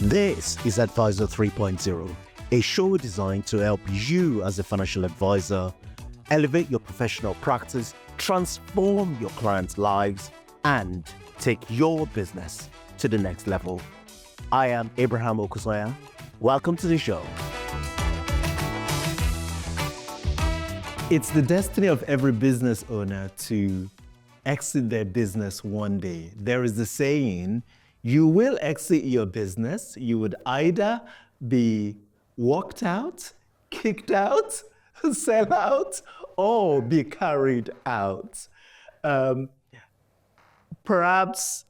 This is Advisor 3.0, a show designed to help you as a financial advisor elevate your professional practice, transform your clients' lives, and take your business to the next level. I am Abraham Okusanya. Welcome to the show. It's the destiny of every business owner to exit their business one day. There is the saying, you will exit your business. You would either be walked out, kicked out, sell out, or be carried out. Perhaps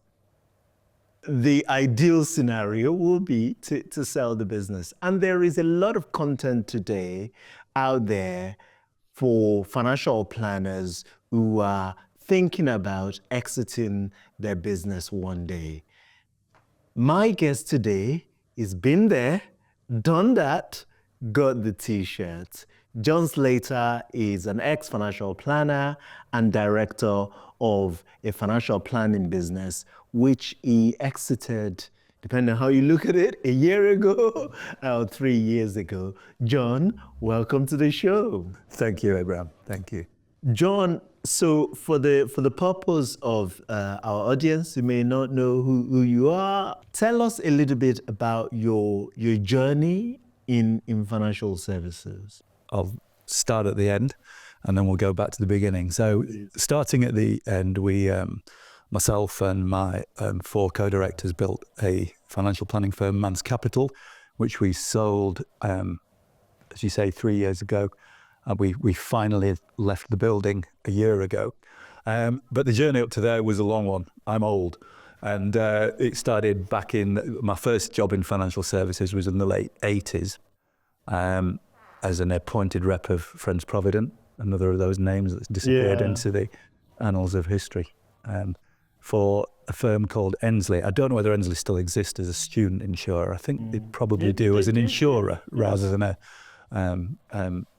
the ideal scenario will be to sell the business. And there is a lot of content today out there for financial planners who are thinking about exiting their business one day. My guest today is been there, done that, got the t-shirt. Jon Slater is an ex-financial planner and director of a financial planning business, which he exited, depending on how you look at it, a year ago or 3 years ago. Jon, welcome to the show. Thank you, Abraham. Thank you. Jon, so for the purpose of our audience who may not know who you are, tell us a little bit about your journey in financial services. I'll start at the end and then we'll go back to the beginning. So starting at the end, we, myself and my 4 co-directors built a financial planning firm, Manse Capital, which we sold, as you say, 3 years ago. We finally left the building a year ago. But the journey up to there was a long one. I'm old. And it started back in, my first job in financial services was in the late 80s as an appointed rep of Friends Provident, another of those names that's disappeared into the annals of history, for a firm called Ensley. I don't know whether Ensley still exists as a student insurer. I think they probably do as an insurer rather than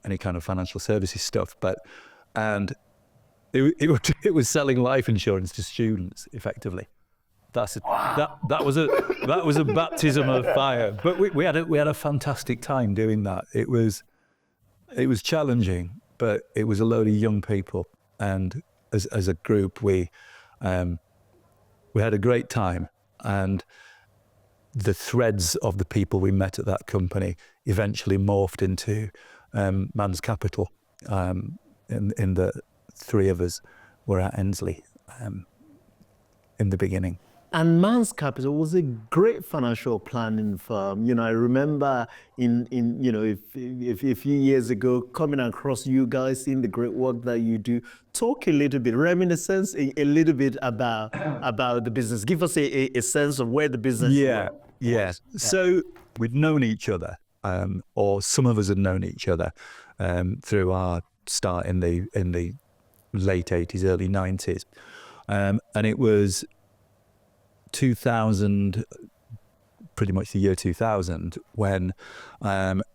any kind of financial services stuff. And it was selling life insurance to students effectively. That was a baptism of fire. But we had a fantastic time doing that. It was challenging, but it was a load of young people, and as a group we had a great time. And the threads of the people we met at that company eventually morphed into Manse Capital. In the 3 of us were at Ensley in the beginning. And Manse Capital was a great financial planning firm. You know, I remember a few years ago coming across you guys, seeing the great work that you do. Talk a little bit, reminiscence a little bit about the business. Give us a sense of where the business was. So we'd known each other, or some of us had known each other through our start in the late 80s, early 90s. And it was 2000, pretty much the year 2000, when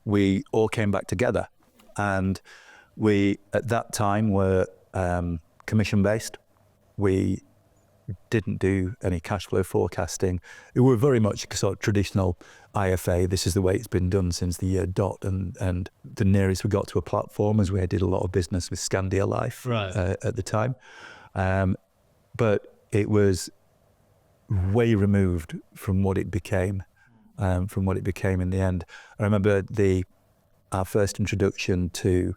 we all came back together. And we, at that time, were commission-based. We didn't do any cash flow forecasting. We were very much sort of traditional IFA. This is the way it's been done since the year dot. And the nearest we got to a platform is we did a lot of business with Scandia Life at the time. But it was way removed from what it became in the end. I remember our first introduction to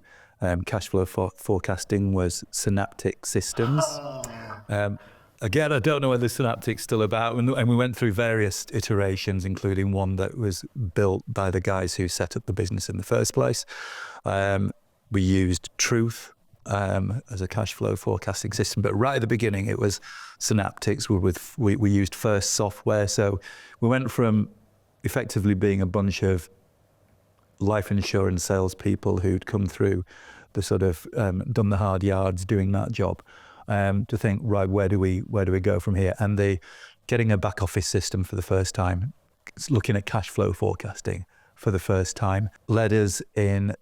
cash flow forecasting was Synaptic Systems. Again, I don't know whether Synaptic's still about, and we went through various iterations, including one that was built by the guys who set up the business in the first place. We used Truth as a cash flow forecasting system, but right at the beginning it was Synaptics. We used First Software, so we went from effectively being a bunch of life insurance salespeople who'd come through the sort of done the hard yards doing that job, to think, right, where do we go from here? And getting a back office system for the first time, looking at cash flow forecasting for the first time, led us in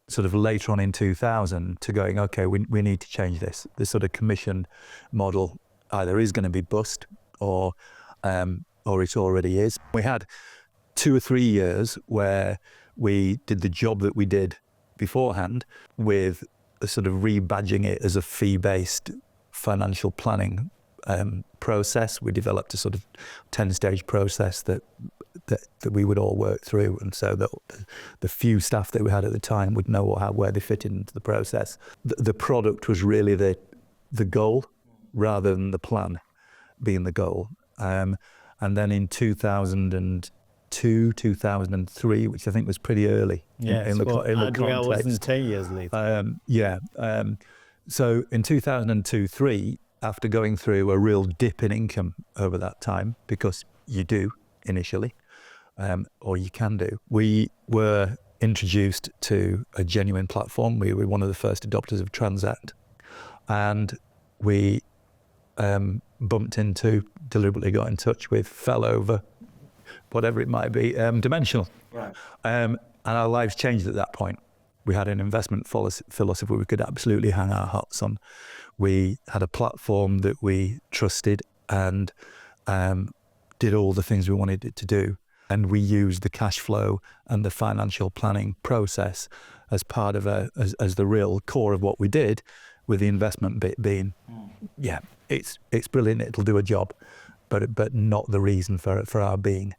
sort of later on in 2000 to going, okay, we need to change this sort of commission model either is going to be bust or or it already is. We had 2 or 3 years where we did the job that we did beforehand with a sort of rebadging it as a fee-based financial planning process. We developed a sort of 10-stage process that we would all work through, and so that the few staff that we had at the time would know where they fit into the process. The product was really the goal rather than the plan being the goal. And then in 2002, 2003, which I think was pretty early in the context. wasn't 10 years later. So in 2002-03, after going through a real dip in income over that time, because you do initially, or you can do, we were introduced to a genuine platform. We were one of the first adopters of Transact, and we deliberately got in touch with, fell over, whatever it might be, Dimensional. Right. And our lives changed at that point. We had an investment philosophy we could absolutely hang our hats on. We had a platform that we trusted and did all the things we wanted it to do. And we used the cash flow and the financial planning process as part of as the real core of what we did, with the investment bit being, it's brilliant, it'll do a job, but not the reason for our being.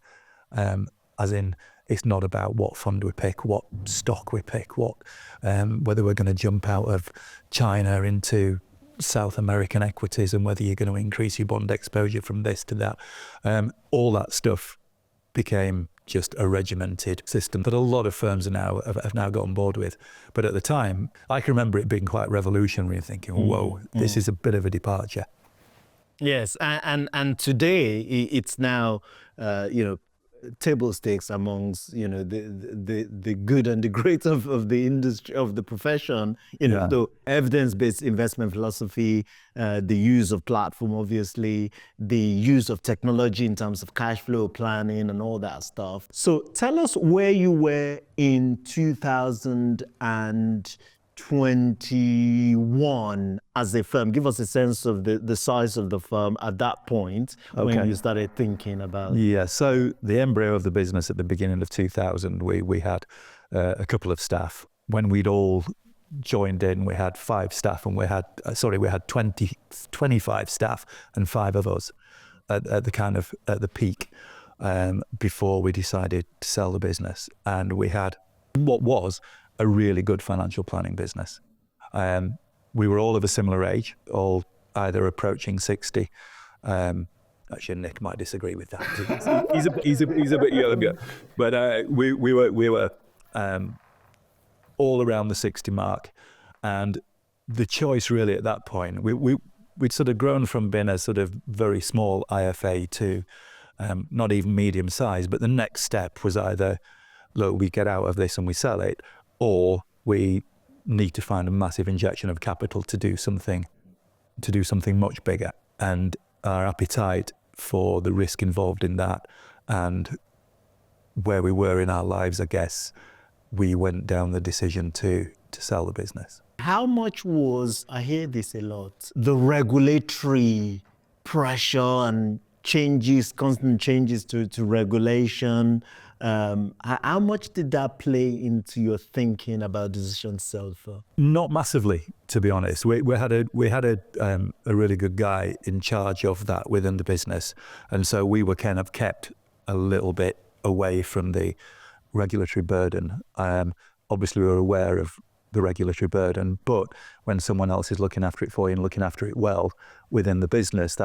As in, it's not about what fund we pick, what stock we pick, whether we're going to jump out of China into South American equities, and whether you're going to increase your bond exposure from this to that. All that stuff became just a regimented system that a lot of firms have now got on board with. But at the time, I can remember it being quite revolutionary and thinking, whoa, this is a bit of a departure. Yes, and today it's now, table stakes amongst the good and the great of the industry, of the profession. The evidence-based investment philosophy, the use of platform, obviously, the use of technology in terms of cash flow planning and all that stuff. So tell us where you were in 2021 as a firm. Give us a sense of the size of the firm at that point when you started thinking about. Yeah, so the embryo of the business at the beginning of 2000, we had a couple of staff. When we'd all joined in, we had 5 staff, and we had 25 staff and 5 of us at the peak before we decided to sell the business. And we had what was a really good financial planning business. We were all of a similar age, all either approaching 60. Actually, Nick might disagree with that. He's a bit younger, but we were all around the 60 mark. And the choice really at that point, we'd sort of grown from being a sort of very small IFA to not even medium size. But the next step was either, look, we get out of this and we sell it, or we need to find a massive injection of capital to do something much bigger. And our appetite for the risk involved in that, and where we were in our lives, I guess, we went down the decision to sell the business. How much was, I hear this a lot, the regulatory pressure and changes, constant changes to regulation? How much did that play into your thinking about decision to sell the firm? Not massively, to be honest. We had a really good guy in charge of that within the business, and so we were kind of kept a little bit away from the regulatory burden. Obviously, we were aware of the regulatory burden, but when someone else is looking after it for you and looking after it well within the business,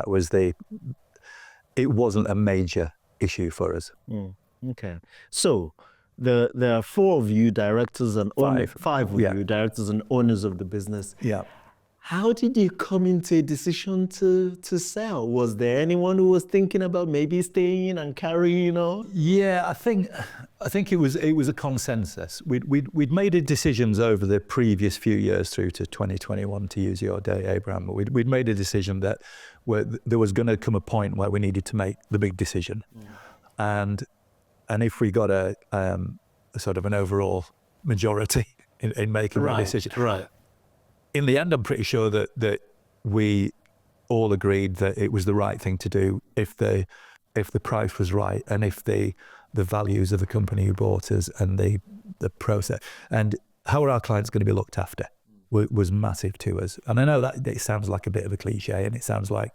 it wasn't a major issue for us. Okay, so there are 4 of you, directors and owners, 5 of you, directors and owners of the business. Yeah. How did you come into a decision to sell? Was there anyone who was thinking about maybe staying and carrying on? Yeah, I think it was a consensus. We'd made decisions over the previous few years through to 2021, to use your day, Abraham. We'd made a decision that there was going to come a point where we needed to make the big decision, and if we got a sort of an overall majority in making that decision. Right. In the end, I'm pretty sure that we all agreed that it was the right thing to do. If the if the price was right and if the values of the company who bought us and the process and how are our clients going to be looked after was massive to us. And I know that it sounds like a bit of a cliche and it sounds like,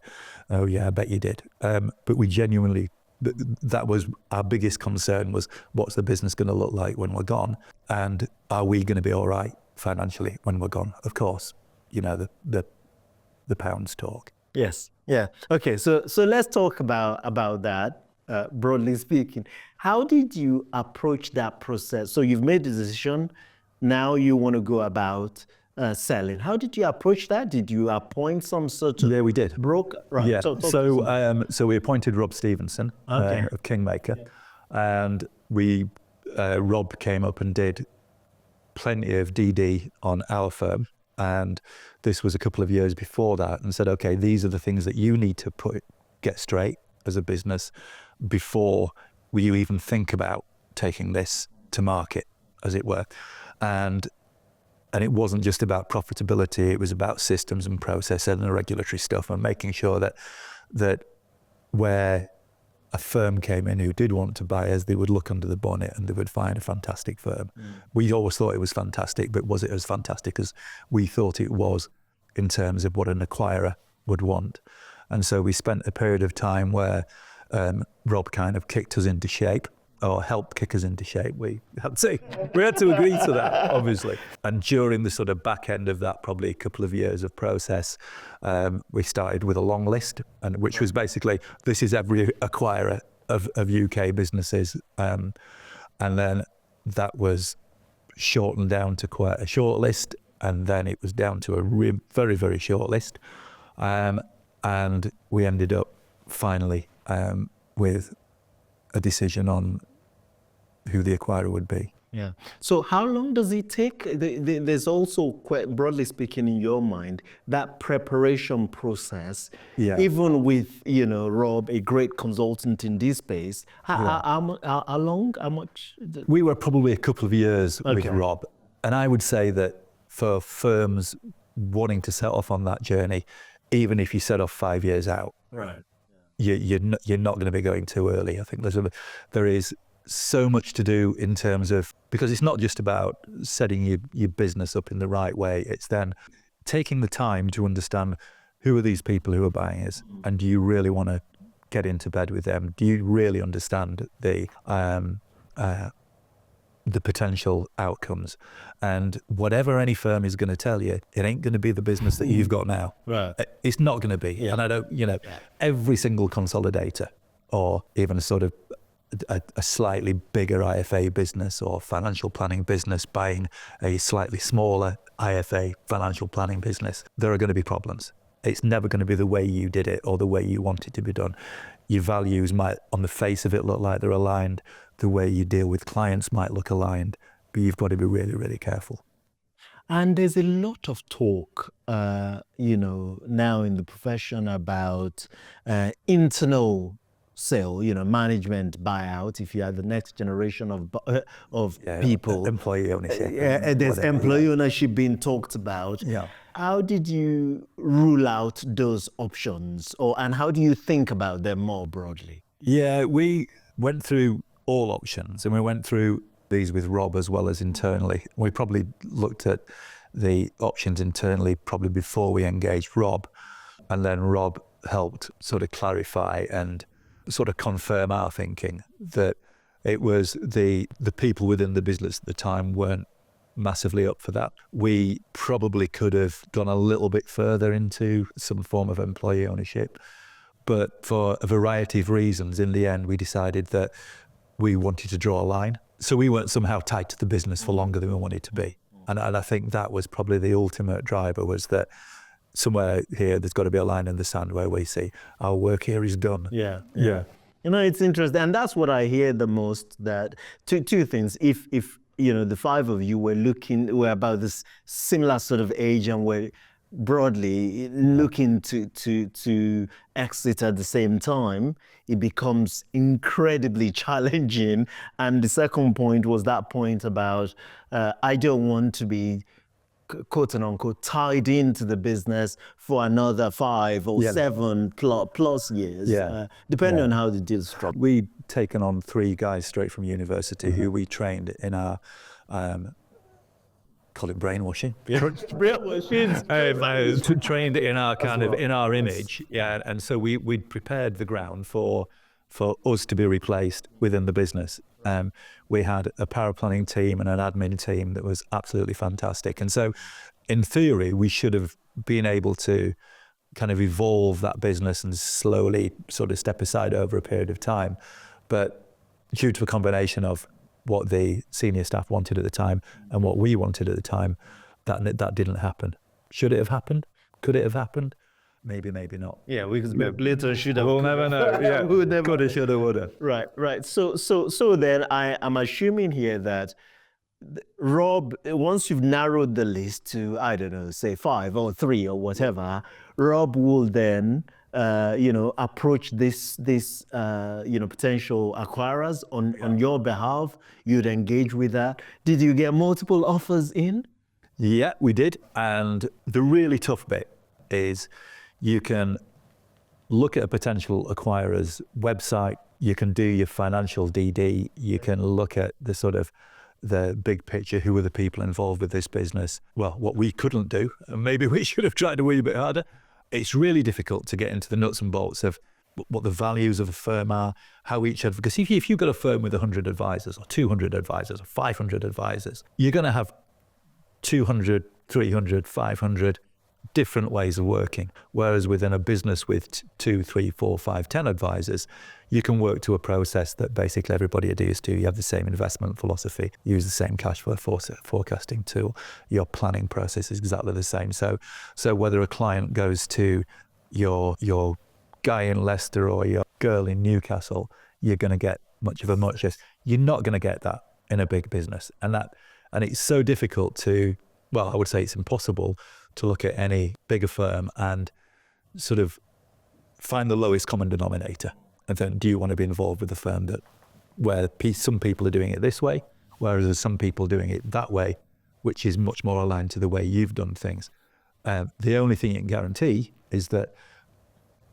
oh yeah, I bet you did. But we genuinely, that was our biggest concern, was what's the business going to look like when we're gone? And are we going to be all right financially when we're gone? Of course, the pounds talk. Yes. Yeah. Okay. So let's talk about that. Broadly speaking, how did you approach that process? So you've made the decision. Now you want to go about selling. How did you approach that? Did you appoint some sort of Yeah, we did. broker? Right. Yeah. So we appointed Rob Stevenson of Kingmaker, and Rob came up and did plenty of DD on our firm. And this was a couple of years before that, and said, okay, these are the things that you need to get straight as a business before you even think about taking this to market, as it were. And it wasn't just about profitability, it was about systems and process and the regulatory stuff, and making sure that where a firm came in who did want to buy us, they would look under the bonnet and they would find a fantastic firm. We always thought it was fantastic, but was it as fantastic as we thought it was in terms of what an acquirer would want? And so we spent a period of time where Rob kind of kicked us into shape, or helped kick us into shape. We had to agree to that, obviously. And during the sort of back end of that, probably a couple of years of process, we started with a long list, and which was basically, this is every acquirer of UK businesses. And then that was shortened down to quite a short list, and then it was down to a very, very short list. And we ended up finally with a decision on who the acquirer would be. Yeah. So how long does it take? There's also, quite broadly speaking, in your mind, that preparation process. Yeah. Even with, Rob, a great consultant in this space, how long, how much? We were probably a couple of years with Rob. And I would say that for firms wanting to set off on that journey, even if you set off 5 years out, right, you're not going to be going too early. I think there is so much to do in terms of, because it's not just about setting your business up in the right way, it's then taking the time to understand who are these people who are buying us, and do you really want to get into bed with them? Do you really understand the potential outcomes? And whatever any firm is going to tell you, it ain't going to be the business that you've got now. Right. It's not going to be. Yeah. And I don't, every single consolidator, or even a sort of a slightly bigger IFA business or financial planning business buying a slightly smaller IFA financial planning business, there are going to be problems. It's never going to be the way you did it or the way you want it to be done. Your values might, on the face of it, look like they're aligned. The way you deal with clients might look aligned, but you've got to be really, really careful. And there's a lot of talk, now in the profession about internal sale, management buyout. If you are the next generation of people, employee ownership. There's employee ownership being talked about. Yeah. How did you rule out those options, and how do you think about them more broadly? Yeah, we went through all options, and we went through these with Rob as well as internally. We probably looked at the options internally probably before we engaged Rob, and then Rob helped sort of clarify and sort of confirm our thinking that it was the people within the business at the time weren't massively up for that. We probably could have gone a little bit further into some form of employee ownership, but for a variety of reasons, in the end, we decided that we wanted to draw a line. So we weren't somehow tied to the business for longer than we wanted to be. And I think that was probably the ultimate driver, was that somewhere here, there's got to be a line in the sand where we see our work here is done. Yeah. It's interesting. And that's what I hear the most, that two things. If the five of you were about this similar sort of age and were broadly looking to exit at the same time, it becomes incredibly challenging. And the second point was that point about I don't want to be quote and unquote, tied into the business for another 5 or 7 plus years, depending on how the deal struck. We'd taken on 3 guys straight from university who we trained in our, call it brainwashing. Trained in our kind of, in our image. And so we'd prepared the ground for us to be replaced within the business. We had a power planning team and an admin team that was absolutely fantastic. And so in theory, we should have been able to kind of evolve that business and slowly sort of step aside over a period of time. But due to a combination of what the senior staff wanted at the time and what we wanted at the time, that didn't happen. Should it have happened? Could it have happened? Maybe, maybe not. Yeah, because later should have. We'll never know. Yeah, we'll never. Coulda, shoulda, woulda. Right. So then I'm assuming here that Rob, once you've narrowed the list to, I don't know, say 5 or 3 or whatever, Rob will then, approach this potential acquirers on your behalf. You'd engage with that. Did you get multiple offers in? Yeah, we did. And the really tough bit is you can look at a potential acquirer's website, you can do your financial DD, you can look at the sort of the big picture, who are the people involved with this business. Well, what we couldn't do, and maybe we should have tried a wee bit harder, it's really difficult to get into the nuts and bolts of what the values of a firm are, how each because if you've got a firm with 100 advisors or 200 advisors or 500 advisors, you're going to have 200, 300, 500 different ways of working. Whereas within a business with 2, 3, 4, 5, 10 advisors, you can work to a process that basically everybody adheres to. You have the same investment philosophy, use the same cash flow forecasting tool. Your planning process is exactly the same. So whether a client goes to your guy in Leicester or your girl in Newcastle, you're going to get much of a muchness. You're not going to get that in a big business. And it's so difficult to, well, I would say it's impossible to look at any bigger firm and sort of find the lowest common denominator. And then, do you want to be involved with a firm where some people are doing it this way, whereas there's some people doing it that way, which is much more aligned to the way you've done things. The only thing you can guarantee is that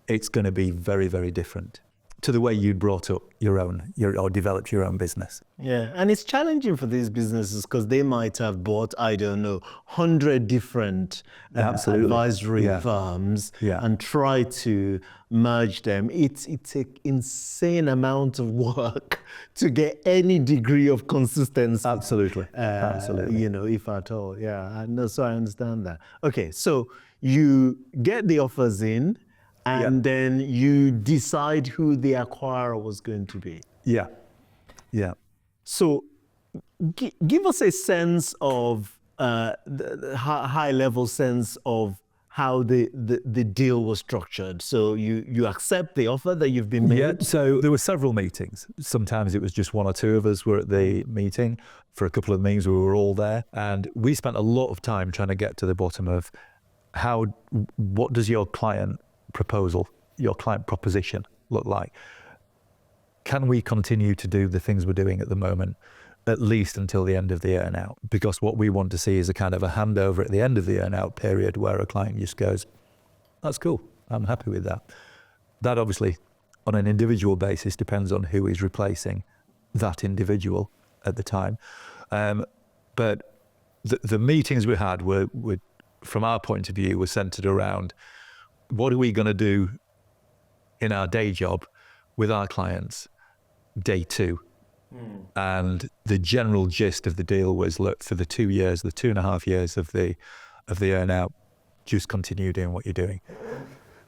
it's going to be very, very different to the way you brought up or developed your own business. Yeah, and it's challenging for these businesses because they might have bought, 100 different advisory firms and try to merge them. It's an insane amount of work to get any degree of consistency. Absolutely. If at all. Yeah, I know, so I understand that. Okay, so you get the offers in, and then you decide who the acquirer was going to be. Yeah. So give us a sense of, the high-level sense of how the deal was structured. So you accept the offer that you've been made? Yeah, so there were several meetings. Sometimes it was just 1 or 2 of us were at the meeting. For a couple of meetings, we were all there. And we spent a lot of time trying to get to the bottom of what does your client proposal, your client proposition look like? Can we continue to do the things we're doing at the moment, at least until the end of the earn-out? Because what we want to see is a kind of a handover at the end of the earn-out period where a client just goes, that's cool, I'm happy with that. That obviously, on an individual basis, depends on who is replacing that individual at the time. But the meetings we had were, from our point of view, were centered around what are we going to do in our day job with our clients day 2? And the general gist of the deal was, look, for the 2.5 years of the earn-out, just continue doing what you're doing.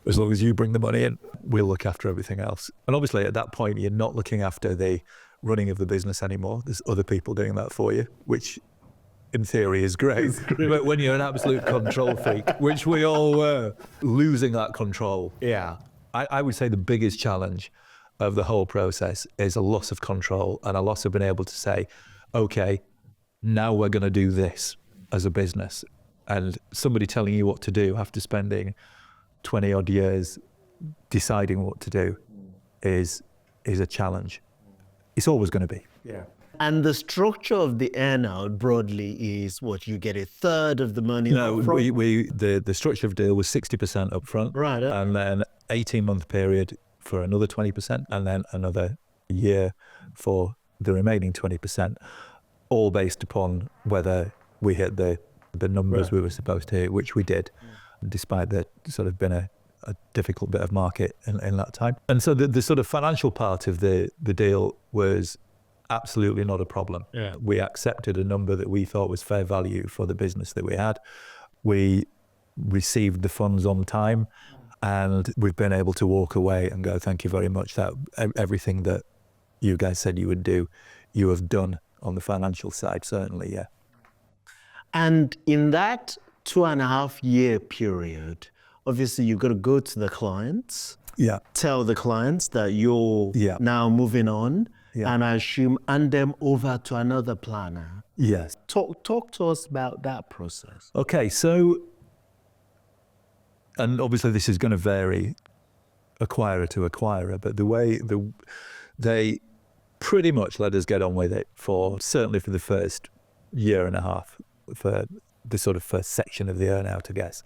As long as you bring the money in, we'll look after everything else. And obviously at that point, you're not looking after the running of the business anymore. There's other people doing that for you, which in theory is great. But when you're an absolute control freak, which we all were, losing that control. Yeah. I would say the biggest challenge of the whole process is a loss of control and a loss of being able to say, okay, now we're going to do this as a business. And somebody telling you what to do after spending 20 odd years deciding what to do is a challenge. It's always going to be. Yeah. And the structure of the earnout broadly is what, you get a third of the money No, upfront? the structure of the deal was 60% upfront, Right. and then 18-month period for another 20%, and then another year for the remaining 20%, all based upon whether we hit the numbers we were supposed to hit, which we did, despite there sort of been a difficult bit of market in that time. And so the sort of financial part of the deal was absolutely not a problem. Yeah. We accepted a number that we thought was fair value for the business that we had. We received the funds on time, and we've been able to walk away and go, thank you very much. That everything that you guys said you would do, you have done on the financial side, certainly, yeah. And in that 2.5-year period, obviously you've got to go to the clients, Yeah. tell the clients that you're now moving on, and I assume hand them over to another planner. Yes. Talk to us about that process. Okay, so, and obviously this is going to vary acquirer to acquirer, but the way they pretty much let us get on with it certainly for the first year and a half, for the sort of first section of the earnout, I guess,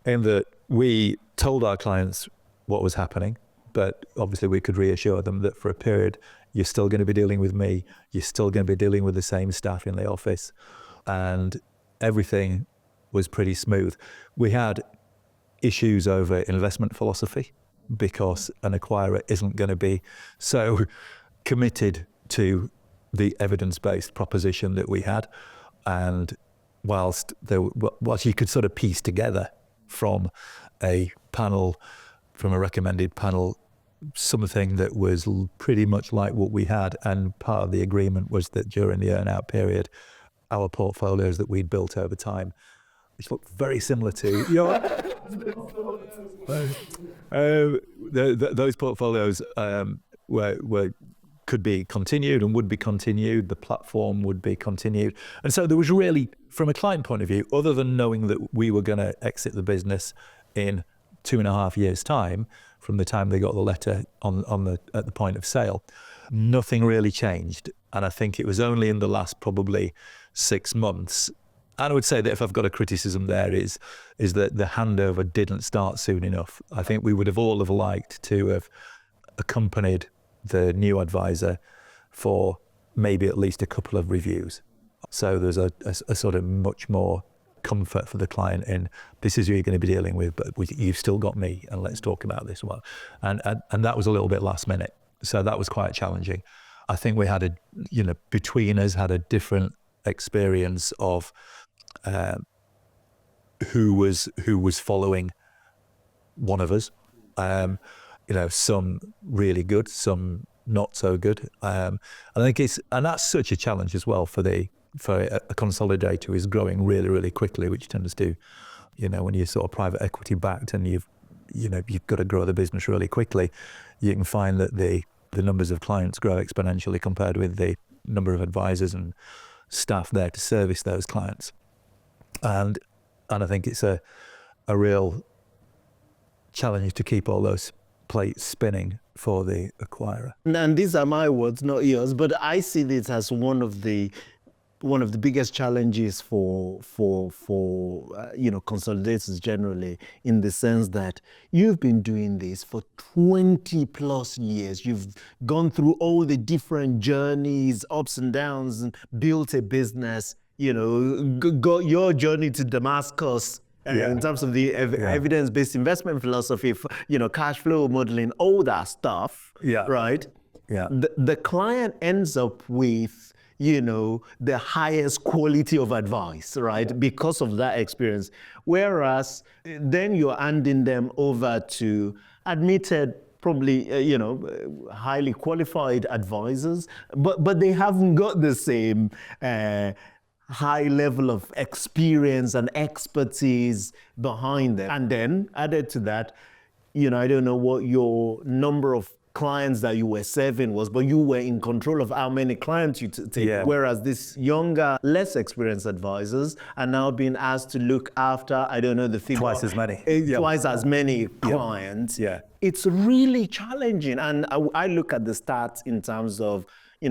in that we told our clients what was happening, but obviously we could reassure them that for a period, you're still going to be dealing with me, you're still going to be dealing with the same staff in the office, and everything was pretty smooth. We had issues over investment philosophy because an acquirer isn't going to be so committed to the evidence-based proposition that we had. And whilst you could sort of piece together from a recommended panel, something that was pretty much like what we had, and part of the agreement was that during the earnout period, our portfolios that we'd built over time, which looked very similar to those portfolios could be continued and would be continued. The platform would be continued. And so there was really, from a client point of view, other than knowing that we were going to exit the business in 2.5 years' time, from the time they got the letter at the point of sale, nothing really changed. And I think it was only in the last probably 6 months, and I would say that if I've got a criticism there is that the handover didn't start soon enough. I think we would have all have liked to have accompanied the new advisor for maybe at least a couple of reviews. So there's a sort of much more comfort for the client in, this is who you're going to be dealing with, but you've still got me, and let's talk about this one. And that was a little bit last minute. So that was quite challenging. I think we had between us had a different experience of who was following one of us. Some really good, some not so good. I think that's such a challenge as well for a consolidator who is growing really, really quickly, which tends to, when you're sort of private equity backed and you've got to grow the business really quickly, you can find that the numbers of clients grow exponentially compared with the number of advisors and staff there to service those clients. And I think it's a real challenge to keep all those plates spinning for the acquirer. And these are my words, not yours, but I see this as one of the biggest challenges for consolidators generally, in the sense that you've been doing this for 20 plus years. You've gone through all the different journeys, ups and downs, and built a business, got your journey to Damascus. In terms of the evidence-based investment philosophy, cash flow modeling, all that stuff, right? Yeah. The client ends up with, the highest quality of advice, right? Because of that experience. Whereas then you're handing them over to admitted, probably, highly qualified advisors, but they haven't got the same high level of experience and expertise behind them. And then added to that, I don't know what your number of clients that you were serving was, but you were in control of how many clients you take. Yeah. Whereas these younger, less experienced advisors are now being asked to look after, I don't know the figure. Twice as many. Twice as many clients. Yeah. It's really challenging. And I look at the stats in terms of,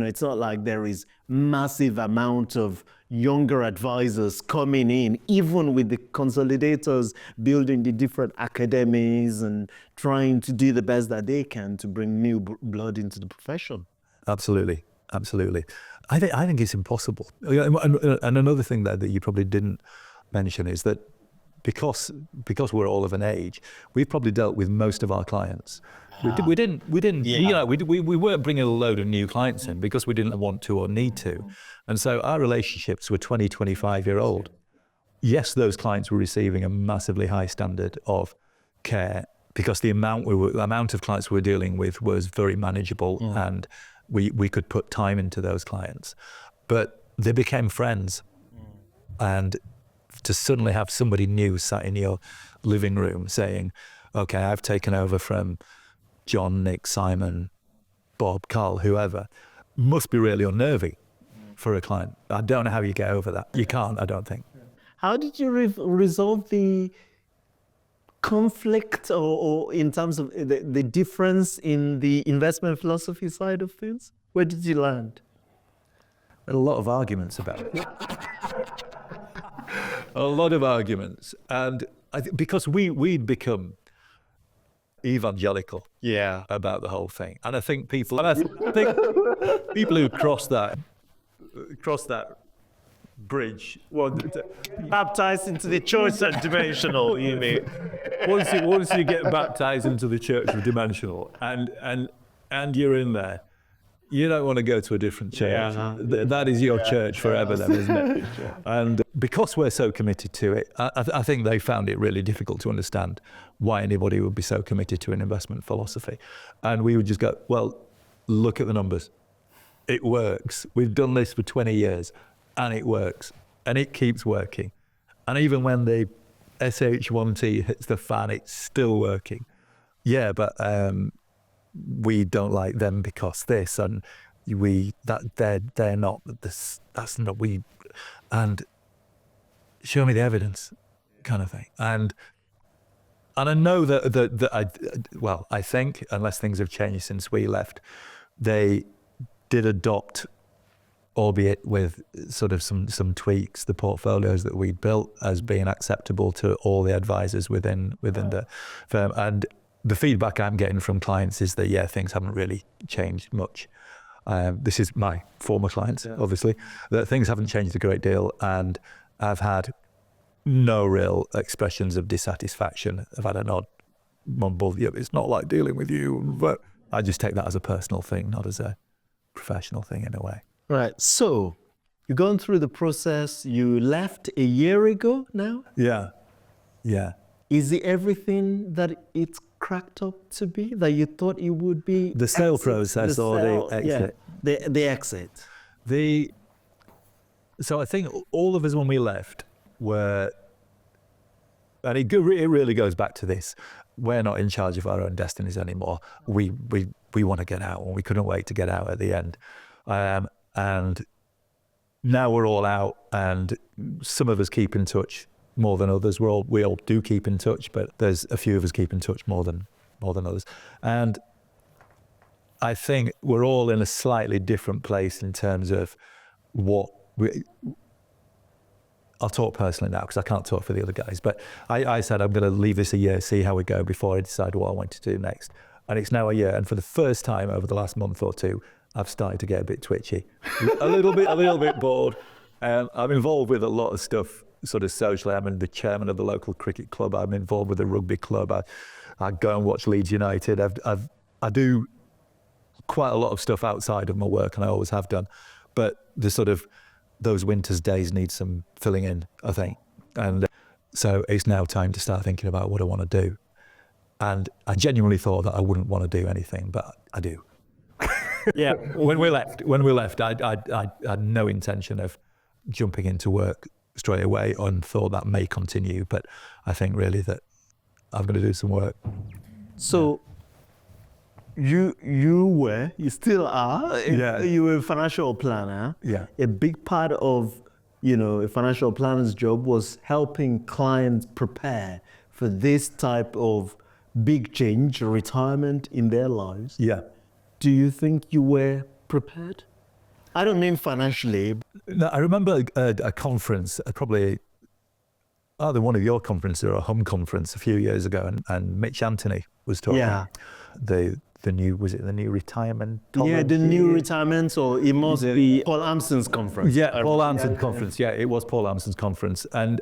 it's not like there is massive amount of younger advisors coming in, even with the consolidators building the different academies and trying to do the best that they can to bring new blood into the profession. Absolutely. I think it's impossible. And another thing that you probably didn't mention is that because we're all of an age, we've probably dealt with most of our clients. We didn't. Yeah. We weren't bringing a load of new clients in because we didn't want to or need to, and so our relationships were 20, 25-year-old. Yes, those clients were receiving a massively high standard of care because the amount of clients we were dealing with was very manageable, and we could put time into those clients. But they became friends, and to suddenly have somebody new sat in your living room saying, "Okay, I've taken over from John, Nick, Simon, Bob, Carl, whoever," must be really unnerving for a client. I don't know how you get over that. You can't, I don't think. How did you resolve the conflict or in terms of the difference in the investment philosophy side of things? Where did you land? A lot of arguments about it. A lot of arguments. And because we'd become evangelical about the whole thing. And I think people who cross that bridge, Baptized into the church of dimensional, you mean? once you get baptized into the church of dimensional and you're in there, you don't want to go to a different church. That is your church forever then, isn't it? And because we're so committed to it, I think they found it really difficult to understand why anybody would be so committed to an investment philosophy. And we would just go, well, look at the numbers. It works. We've done this for 20 years and it works. And it keeps working. And even when the SH1T hits the fan, it's still working. Yeah, but we don't like them because this, and they're not this. That's not we, and show me the evidence, kind of thing. And I know that I think, unless things have changed since we left, they did adopt, albeit with sort of some tweaks, the portfolios that we built as being acceptable to all the advisors within the firm. And the feedback I'm getting from clients is that, things haven't really changed much. This is my former clients, obviously, that things haven't changed a great deal. And I've had no real expressions of dissatisfaction. I've had an odd mumble, it's not like dealing with you. But I just take that as a personal thing, not as a professional thing in a way. Right. So you've gone through the process. You left a year ago now? Yeah. Is it everything that it's cracked up to be, that you thought it would be? The sale process or the exit? Yeah, the exit. So I think all of us when we left were, and it really goes back to this, we're not in charge of our own destinies anymore. We want to get out, and we couldn't wait to get out at the end. And now we're all out, and some of us keep in touch more than others. We all do keep in touch, but there's a few of us keep in touch more than others. And I think we're all in a slightly different place in terms of I'll talk personally now because I can't talk for the other guys, but I said I'm going to leave this a year, see how we go before I decide what I want to do next. And it's now a year, and for the first time over the last month or two, I've started to get a bit twitchy, a little bit bored. I'm involved with a lot of stuff sort of socially. I'm the chairman of the local cricket club. I'm involved with the rugby club. I go and watch Leeds United. I do quite a lot of stuff outside of my work, and I always have done. But those winter's days need some filling in, I think. And so it's now time to start thinking about what I want to do. And I genuinely thought that I wouldn't want to do anything, but I do. Yeah, when we left, I had no intention of jumping into work straight away and thought that may continue, but I think really that I'm going to do some work. So you still are, you were a financial planner. Yeah. A big part of, a financial planner's job was helping clients prepare for this type of big change, retirement in their lives. Yeah. Do you think you were prepared? I don't mean financially. No, I remember a conference, probably either one of your conferences or a home conference a few years ago, and Mitch Anthony was talking. Yeah. The new, was it the new retirement? Yeah, the new retirement, or it must be Paul Amson's conference. Yeah, Paul Amson's conference. Yeah, it was Paul Amson's conference. And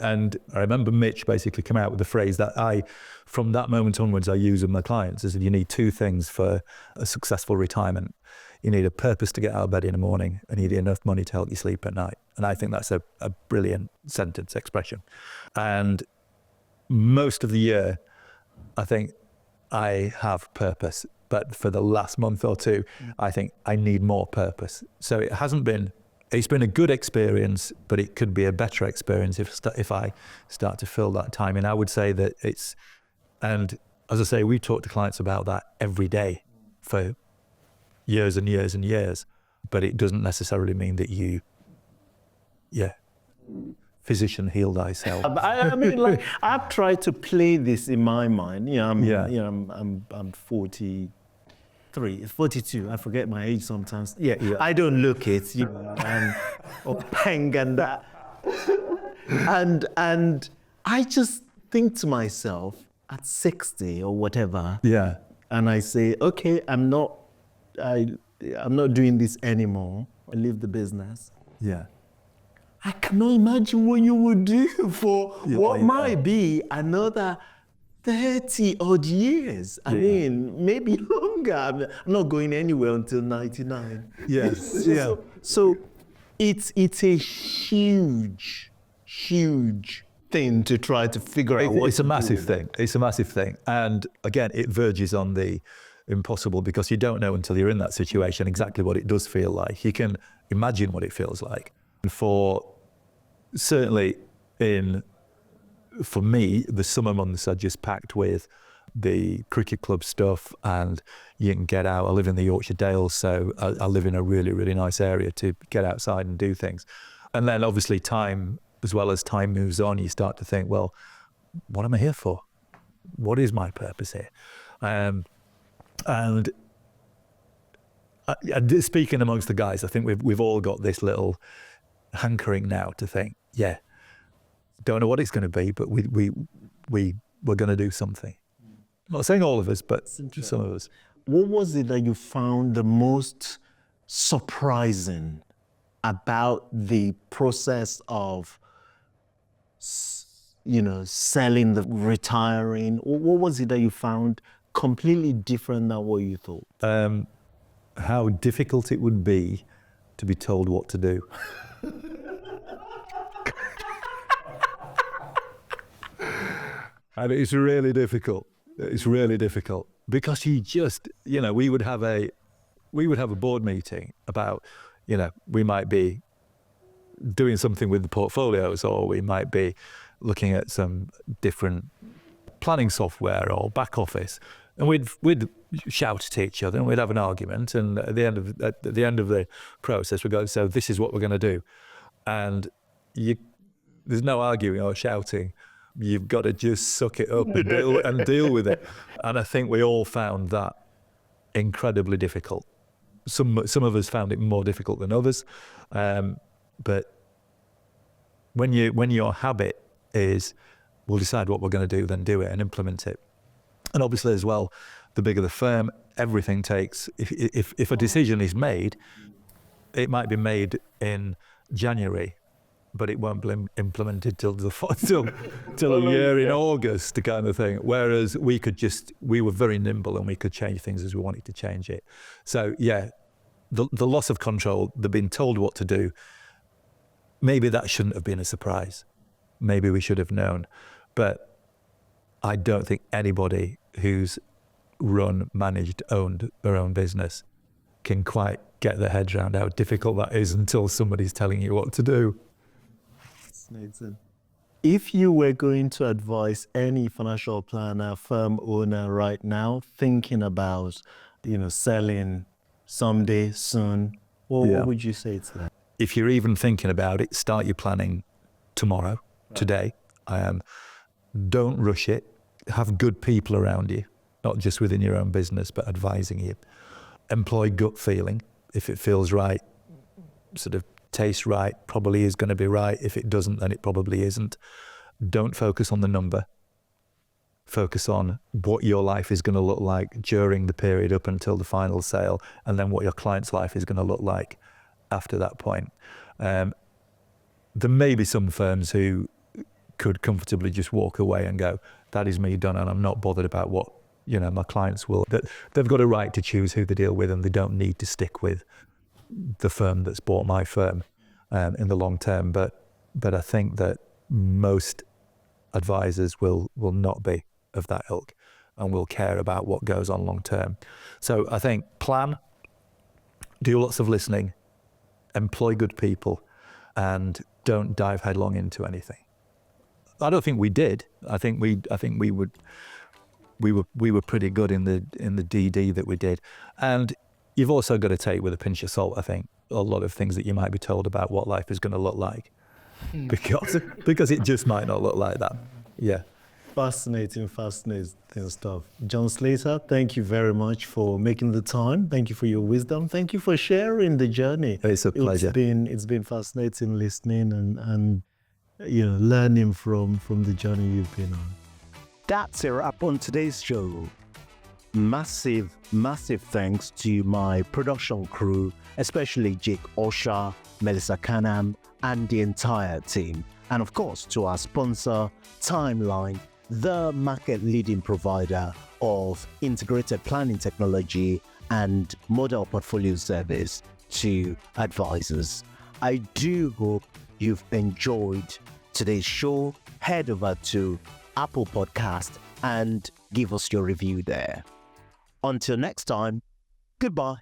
I remember Mitch basically came out with the phrase that from that moment onwards, I use with my clients, is that you need two things for a successful retirement. You need a purpose to get out of bed in the morning, and you need enough money to help you sleep at night. And I think that's a brilliant sentence expression. And most of the year, I think I have purpose. But for the last month or two, I think I need more purpose. So it's been a good experience, but it could be a better experience if I start to fill that time in. I would say that and as I say, we talk to clients about that every day for years and years and years, but it doesn't necessarily mean that physician, heal thyself. I mean, like, I've tried to play this in my mind. I'm 42. I forget my age sometimes. Yeah. I don't look it, or peng and that. And I just think to myself at 60 or whatever. Yeah. And I say, okay, I'm not doing this anymore. I leave the business. Yeah. I cannot imagine what you would do for what might be another 30 odd years. I mean, maybe longer. I'm not going anywhere until 99. Yes. Yeah. So it's a huge thing to try to figure out. It's a massive thing. It's a massive thing. And again, it verges on the impossible, because you don't know until you're in that situation exactly what it does feel like. You can imagine what it feels like. And certainly for me, the summer months are just packed with the cricket club stuff, and you can get out. I live in the Yorkshire Dales, so I live in a really, really nice area to get outside and do things. And then obviously as well as time moves on, you start to think, well, what am I here for? What is my purpose here? And speaking amongst the guys, I think we've all got this little hankering now to think, don't know what it's going to be, but we're going to do something. I'm not saying all of us, but just some of us. What was it that you found the most surprising about the process of, selling, retiring? What was it that you found completely different than what you thought? How difficult it would be to be told what to do. And it's really difficult. It's really difficult because you just, we would have a board meeting about, we might be doing something with the portfolios, or we might be looking at some different planning software or back office, and we'd shout at each other and we'd have an argument. And at the end of the process, we go, so this is what we're going to do, and there's no arguing or shouting. You've got to just suck it up and deal with it. And I think we all found that incredibly difficult. Some of us found it more difficult than others, but when your habit is, we'll decide what we're going to do, then do it and implement it. And obviously as well, the bigger the firm, everything takes. If a decision is made, it might be made in January, but it won't be implemented till a year in August, the kind of thing. Whereas we were very nimble and we could change things as we wanted to change it. So the loss of control, the being told what to do, maybe that shouldn't have been a surprise. Maybe we should have known. But I don't think anybody who's run, managed, owned their own business can quite get their heads around how difficult that is until somebody's telling you what to do. If you were going to advise any financial planner, firm owner right now, thinking about, selling someday, soon, what would you say to them? If you're even thinking about it, start your planning tomorrow, today. Don't rush it. Have good people around you, not just within your own business, but advising you. Employ gut feeling. If it feels right, sort of tastes right, probably is going to be right. If it doesn't, then it probably isn't. Don't focus on the number. Focus on what your life is going to look like during the period up until the final sale, and then what your client's life is going to look like after that point. There may be some firms who could comfortably just walk away and go, that is me done, and I'm not bothered about what my clients will. That they've got a right to choose who they deal with, and they don't need to stick with the firm that's bought my firm in the long term. But I think that most advisors will not be of that ilk and will care about what goes on long term. So I think plan, do lots of listening, employ good people, and don't dive headlong into anything. I don't think we did. I think we were pretty good in the DD that we did. And you've also got to take with a pinch of salt, I think, a lot of things that you might be told about what life is going to look like, because it just might not look like that. Yeah. Fascinating stuff. Jon Slater, thank you very much for making the time. Thank you for your wisdom. Thank you for sharing the journey. It's a pleasure. It's been fascinating listening and learning from the journey you've been on. That's a wrap on today's show. Massive thanks to my production crew, especially Jake Osha, Melissa Canham, and the entire team. And of course, to our sponsor, Timeline, the market-leading provider of integrated planning technology and model portfolio service to advisors. I do hope you've enjoyed today's show. Head over to Apple Podcast and give us your review there. Until next time, goodbye.